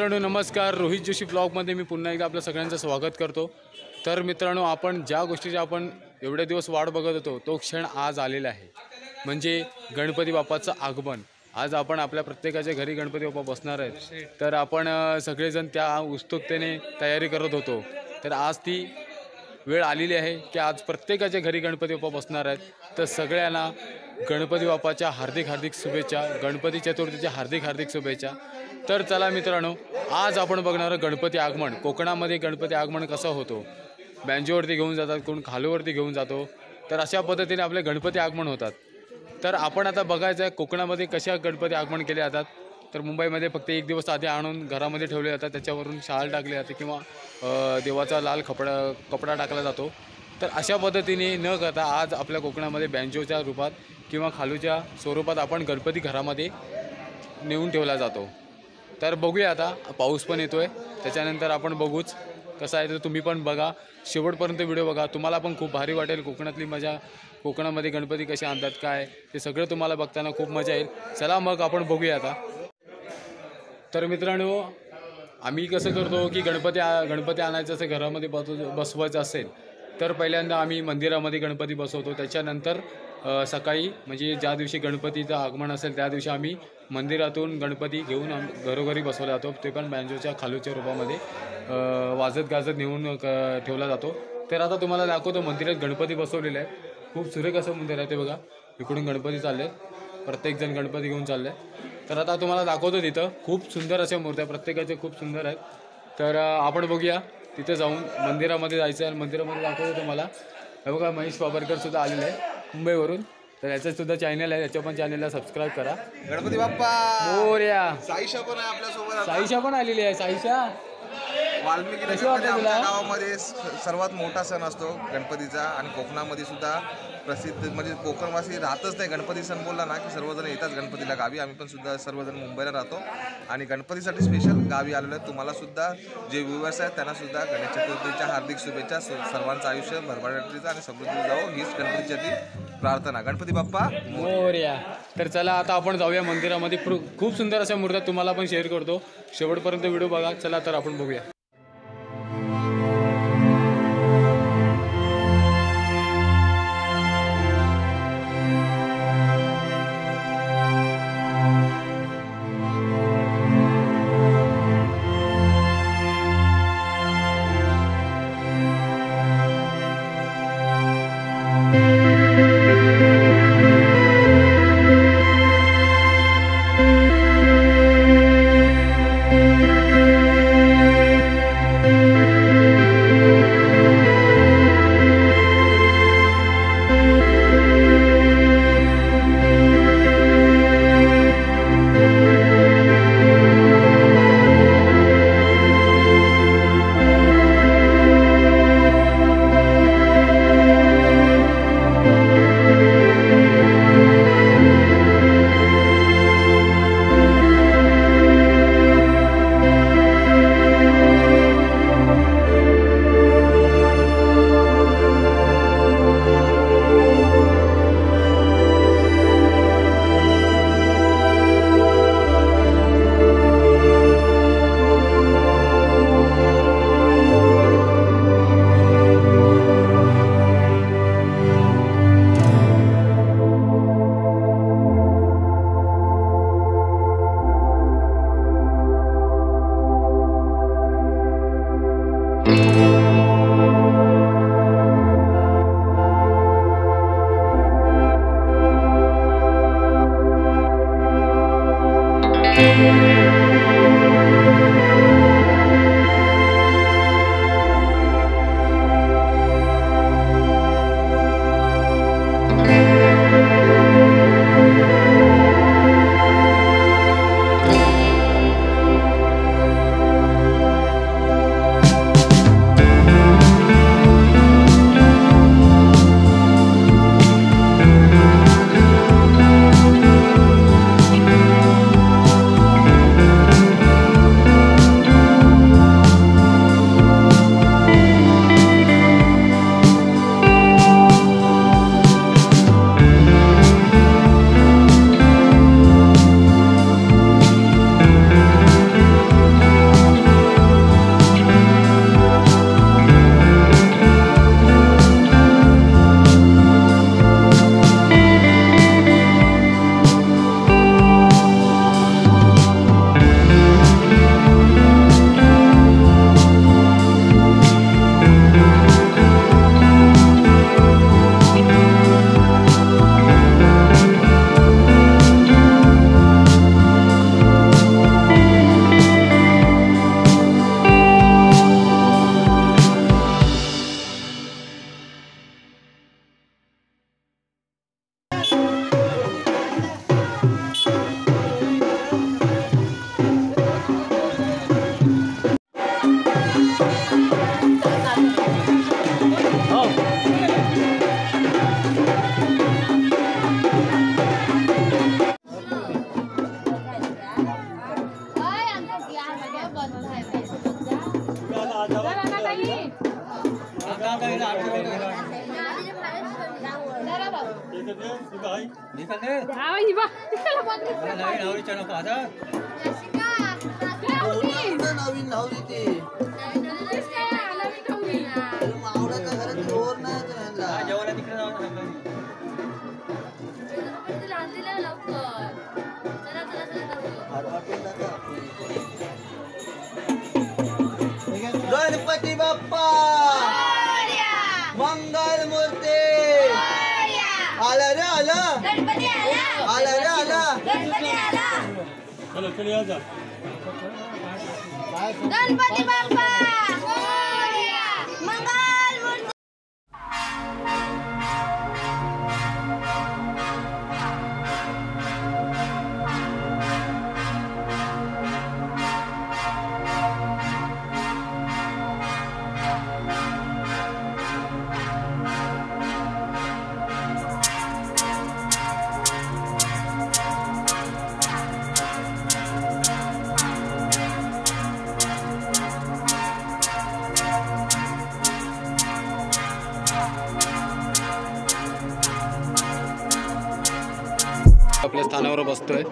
मित्रांनो नमस्कार. रोहित जोशी ब्लॉगमध्ये मी पुन्हा एकदा आपल्या सगळ्यांचं स्वागत करतो. तर मित्रांनो, आपण ज्या गोष्टीची आपण एवढे दिवस वाट बघत होतो तो क्षण आज आलेला आहे, म्हणजे गणपती बाप्पाचं आगमन. आज आपण आपल्या प्रत्येकाच्या घरी गणपती बाप्पा बसणार आहेत. तर आपण सगळेजण त्या उत्सुकतेने तयारी करत होतो. तर आज ती वेळ आलेली आहे की आज प्रत्येकाच्या घरी गणपती बाप्पा बसणार आहेत. तर सगळ्यांना गणपती बाप्पाच्या हार्दिक शुभेच्छा, गणपती चतुर्थीच्या हार्दिक शुभेच्छा. तर चला मित्रांनो, आज आपण बघणार गणपती आगमन. कोकणामध्ये गणपती आगमन कसं होतो, बँजोवरती घेऊन जातात, कोण खालूवरती घेऊन जातो. तर अशा पद्धतीने आपले गणपती आगमन होतात. तर आपण आता बघायचं आहे कोकणामध्ये कशा गणपती आगमन केले जातात. तर मुंबईमध्ये फक्त एक दिवस आधी आणून घरामध्ये ठेवले जातात, त्याच्यावरून शाल टाकली जाते किंवा देवाचा लाल कपडा टाकला जातो. तर अशा पद्धतीने न करता आज आपल्या कोकणामध्ये बँजोच्या रूपात किंवा खालूच्या स्वरूपात आपण गणपती घरामध्ये नेऊन ठेवला जातो. तर बघूया, आता पाऊस पण येतो आहे, त्याच्यानंतर आपण बघूच कसं आहे. तर तुम्ही पण बघा, शेवटपर्यंत व्हिडिओ बघा, तुम्हाला पण खूप भारी वाटेल. कोकणातली मजा, कोकणामध्ये गणपती कसे आणतात काय ते सगळं तुम्हाला बघताना खूप मजा येईल. चला मग आपण बघूया आता. तर मित्रांनो, आम्ही कसं करतो की गणपती आणायचं असेल, घरामध्ये बसवायचं असेल तर पहिल्यांदा आम्ही मंदिरामध्ये गणपती बसवतो. त्याच्यानंतर सकाळी म्हणजे ज्या दिवशी गणपतीचं आगमन असेल त्या दिवशी आम्ही मंदिरातून गणपती घेऊन घरोघरी बसवला जातो. ते पण बँजोच्या खालूच्या रूपामध्ये वाजत गाजत नेऊन ठेवला जातो. तर आता तुम्हाला दाखवतो, मंदिरात गणपती बसवलेलं आहे. खूप सुरेख असं मंदिर आहे ते बघा. इकडून गणपती चालले, प्रत्येकजण गणपती घेऊन चालले. तर आता तुम्हाला दाखवतो, तिथं खूप सुंदर अशा मूर्त्या, प्रत्येकाचे खूप सुंदर आहेत. तर आपण बघूया, तिथे जाऊन मंदिरामध्ये जायचं आहे. मंदिरामध्ये दाखवतो तुम्हाला. हे बघा, महेश बाबरकरसुद्धा आलेले आहे मुंबईवरून. तर याचंसुद्धा चॅनल आहे, त्याच्या पण चॅनलला सबस्क्राईब करा. गणपती बाप्पा मोरया. साईशा पण आहे आपल्यासोबत. साईशा पण आलेली आहे. साईशा, वाल्मिकी नगरमध्ये आमच्या गावामध्ये सर्वात मोठा सण असतो गणपतीचा, आणि कोकणामध्ये सुद्धा प्रसिद्ध, म्हणजे कोकणवासी राहतच नाही. गणपती सण बोलला ना की सर्वजण येतात गणपतीला गावी. आम्ही पण सुद्धा सर्वजण मुंबईला राहतो आणि गणपतीसाठी स्पेशल गावी आलेलो आहे. तुम्हाला सुद्धा जे व्ह्यूअर्स आहेत त्यांना सुद्धा गणेश चतुर्थीच्या हार्दिक शुभेच्छा. सर्वांचं आयुष्य भरभराटीचं आणि समृद्धी जावं हीच गणपतीची प्रार्थना. गणपती बाप्पा मोरया. तर चला आता आपण जाऊया मंदिरामध्ये. खूप सुंदर अशा मूर्त्या तुम्हाला पण शेअर करतो. शेवटपर्यंत व्हिडिओ बघा. चला तर आपण बघूया. गणपती बाप्पा मंगल मूर्ती आला रे आला आला रे आला गणपती बाप्पा मंगल मूर्ती. आपल्या स्थानावर बसतोय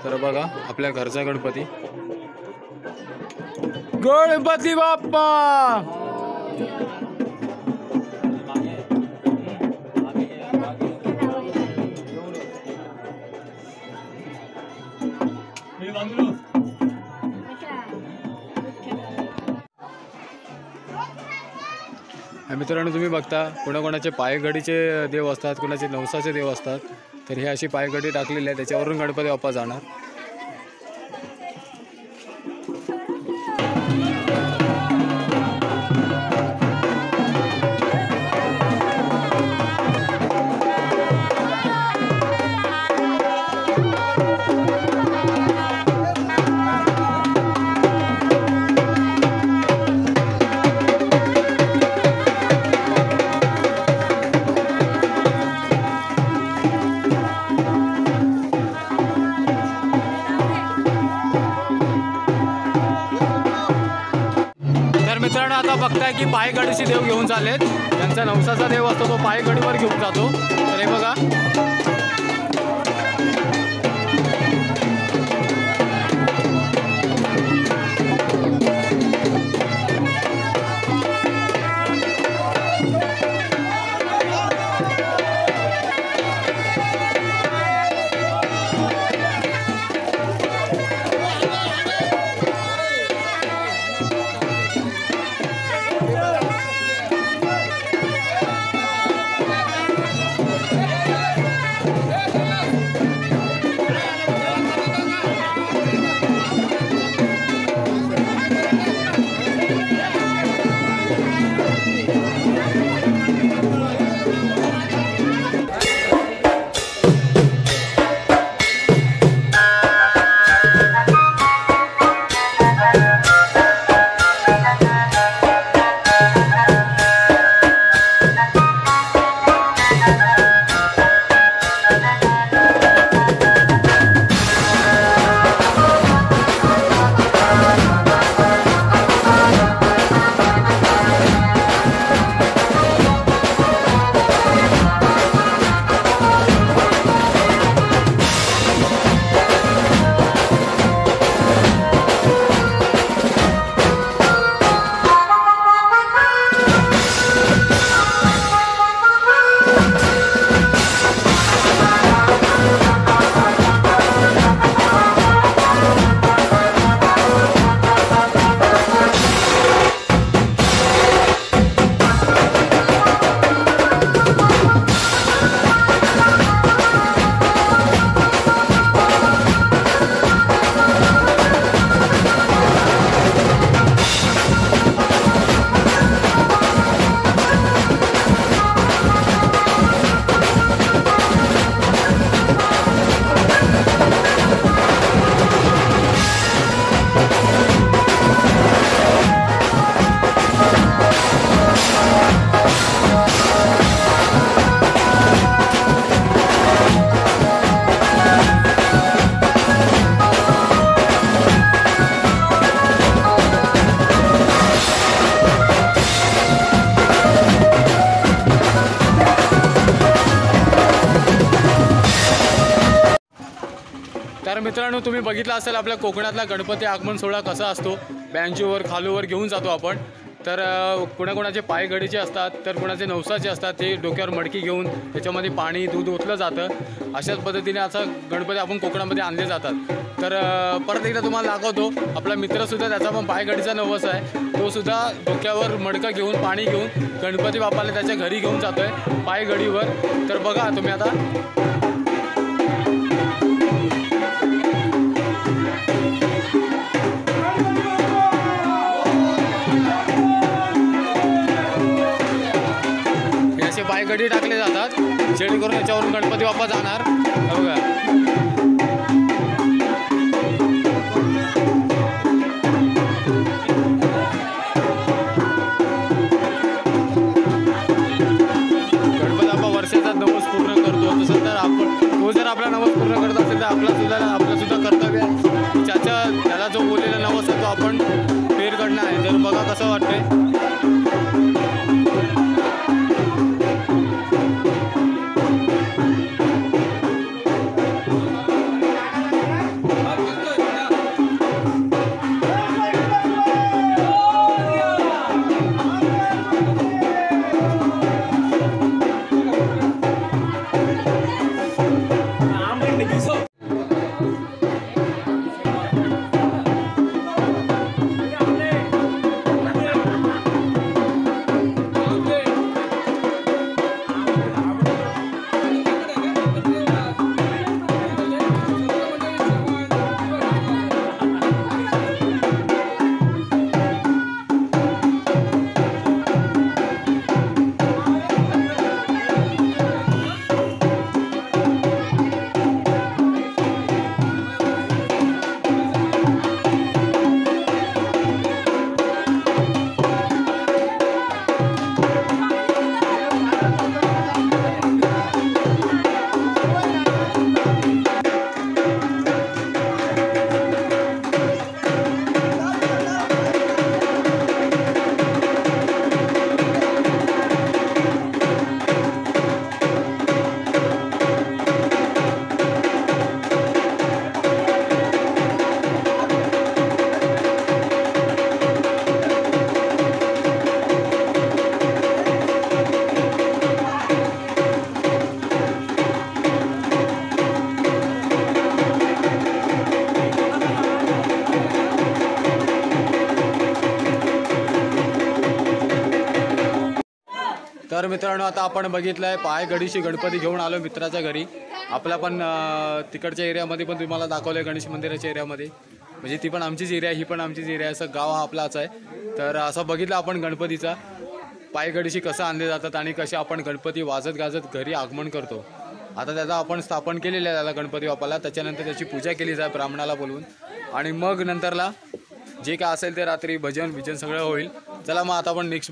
तर बघा आपल्या घरचा गणपती गणपती बाप्पा. मित्रांनो तुम्ही बघता कोणाकोणाचे पायघडीचे देव असतात, कोणाचे नवसाचे देव असतात, तर हे अशी पायघडी टाकलेली आहे त्याच्यावरून गणपती बाप्पा जाणार. मित्रांनो आता बघताय की पायगडीशी देव घेऊन चाललेत. त्यांचा नवसाचा देव असतो तो पायगडीवर घेऊन जातो. तर हे बघा तर मित्रांनो तुम्ही बघितलं असेल आपल्या कोकणातला गणपती आगमन सोहळा कसा असतो. बँजूवर खालूवर घेऊन जातो आपण. तर कोणाकोणाचे पायघडीचे असतात तर कोणाचे नवसाचे असतात, ते डोक्यावर मडकी घेऊन त्याच्यामध्ये पाणी दूध ओतलं जातं. अशाच पद्धतीने असा गणपती आपण कोकणामध्ये आणले जातात. तर परत एकदा तुम्हाला दाखवतो आपला मित्रसुद्धा, त्याचा पण पायघडीचा नवस आहे, तो सुद्धा डोक्यावर मडकं घेऊन पाणी घेऊन गणपती बाप्पाला त्याच्या घरी घेऊन जातो आहे पायघडीवर. तर बघा तुम्ही आता. असे पायगडी टाकले जातात जेणेकरून याच्यावरून गणपती बाप्पा जाणार. बघा गणपती बाप्पा वर्षाचा नवस पूर्ण करतो. तसं तर तो जर आपला नवस पूर्ण करत असेल तर आपलं सुद्धा कर्तव्य आहे की त्याला जो बोललेला नवस आहे तो आपण फेर करणं आहे. तर बघा कसं वाटतंय. तर मित्रांनो आता आपण बघितलं आहे पायगडीशी गणपती घेऊन आलो मित्राच्या घरी. आपला पण तिकडच्या एरियामध्ये पण तुम्हाला दाखवलं आहे गणेश मंदिराच्या एरियामध्ये. म्हणजे ती पण आमचीच एरिया, ही पण आमचीच एरिया, असं गाव हा आपलाच आहे. तर असं बघितलं आपण गणपतीचा पायगडीशी कसं आणले जातात आणि कसे आपण गणपती वाजत गाजत घरी आगमन करतो. आता त्याचा आपण स्थापन केलेलं आहे त्याला गणपती बाप्पाला. त्याच्यानंतर त्याची पूजा केली जाईल ब्राह्मणाला बोलवून आणि मग नंतरला जे काय असेल ते रात्री भजन सगळं होईल. चला मग आता आपण नेक्स्ट